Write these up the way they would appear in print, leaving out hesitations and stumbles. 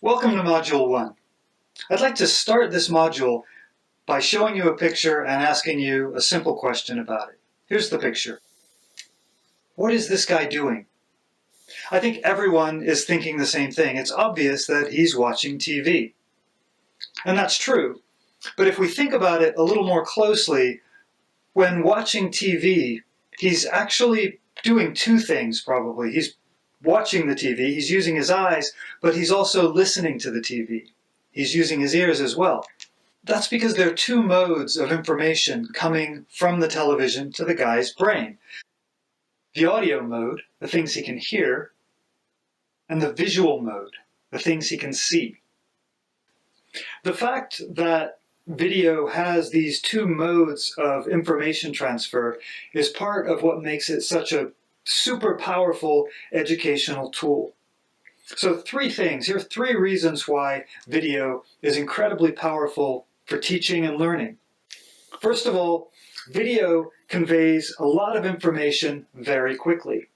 Welcome to Module 1. I'd like to start this module by showing you a picture and asking you a simple question about it. Here's the picture. What is this guy doing? I think everyone is thinking the same thing. It's obvious that he's watching TV. And that's true. But if we think about it a little more closely, when watching TV, he's actually doing two things probably. He's watching the TV, he's using his eyes, but he's also listening to the TV. He's using his ears as well. That's because there are two modes of information coming from the television to the guy's brain. The audio mode, the things he can hear, and the visual mode, the things he can see. The fact that video has these two modes of information transfer is part of what makes it such a super powerful educational tool. So three things. Here are three reasons why video is incredibly powerful for teaching and learning. First of all, video conveys a lot of information very quickly.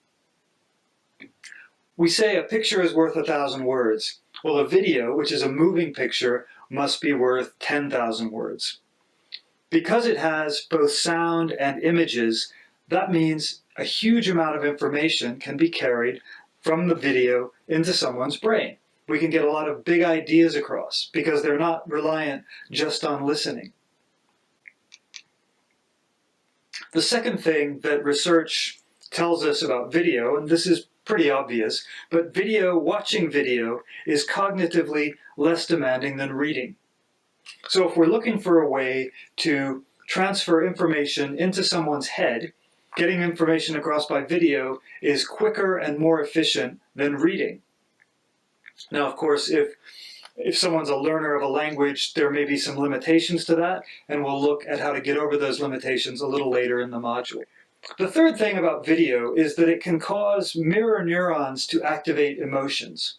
We say a picture is worth 1,000 words. Well, a video, which is a moving picture, must be worth 10,000 words. Because it has both sound and images, that means a huge amount of information can be carried from the video into someone's brain. We can get a lot of big ideas across because they're not reliant just on listening. The second thing that research tells us about video, and this is pretty obvious, but watching video is cognitively less demanding than reading. So if we're looking for a way to transfer information into someone's head, getting information across by video is quicker and more efficient than reading. Now, of course, if someone's a learner of a language, there may be some limitations to that, and we'll look at how to get over those limitations a little later in the module. The third thing about video is that it can cause mirror neurons to activate emotions.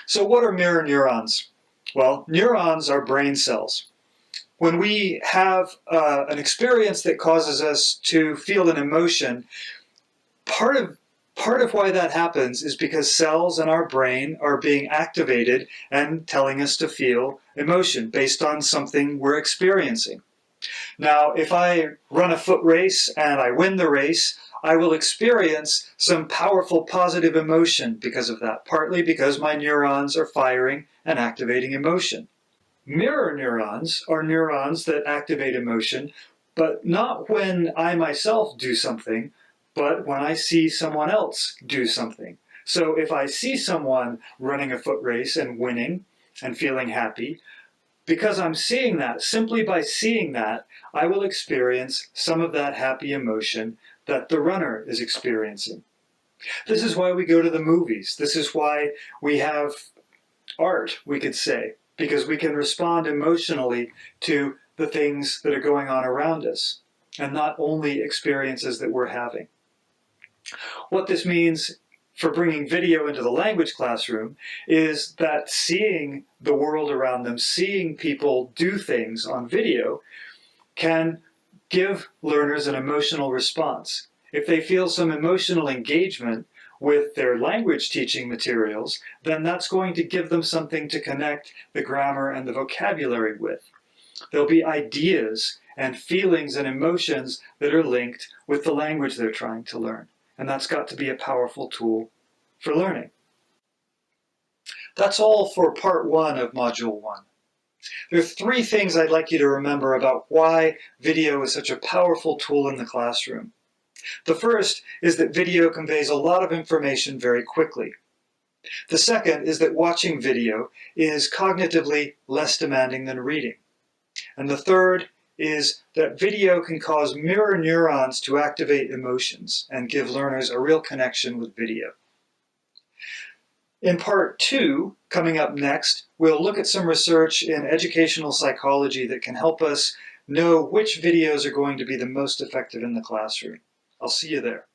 So what are mirror neurons? Well, neurons are brain cells. When we have an experience that causes us to feel an emotion, part of why that happens is because cells in our brain are being activated and telling us to feel emotion based on something we're experiencing. Now, if I run a foot race and I win the race, I will experience some powerful positive emotion because of that, partly because my neurons are firing and activating emotion. Mirror neurons are neurons that activate emotion, but not when I myself do something, but when I see someone else do something. So if I see someone running a foot race and winning and feeling happy, because I'm seeing that, simply by seeing that, I will experience some of that happy emotion that the runner is experiencing. This is why we go to the movies. This is why we have art, we could say, because we can respond emotionally to the things that are going on around us, and not only experiences that we're having. What this means for bringing video into the language classroom is that seeing the world around them, seeing people do things on video, can give learners an emotional response. If they feel some emotional engagement with their language teaching materials, then that's going to give them something to connect the grammar and the vocabulary with. There'll be ideas and feelings and emotions that are linked with the language they're trying to learn. And that's got to be a powerful tool for learning. That's all for part 1 of Module 1. There are three things I'd like you to remember about why video is such a powerful tool in the classroom. The first is that video conveys a lot of information very quickly. The second is that watching video is cognitively less demanding than reading. And the third is that video can cause mirror neurons to activate emotions and give learners a real connection with video. In part 2, coming up next, we'll look at some research in educational psychology that can help us know which videos are going to be the most effective in the classroom. I'll see you there.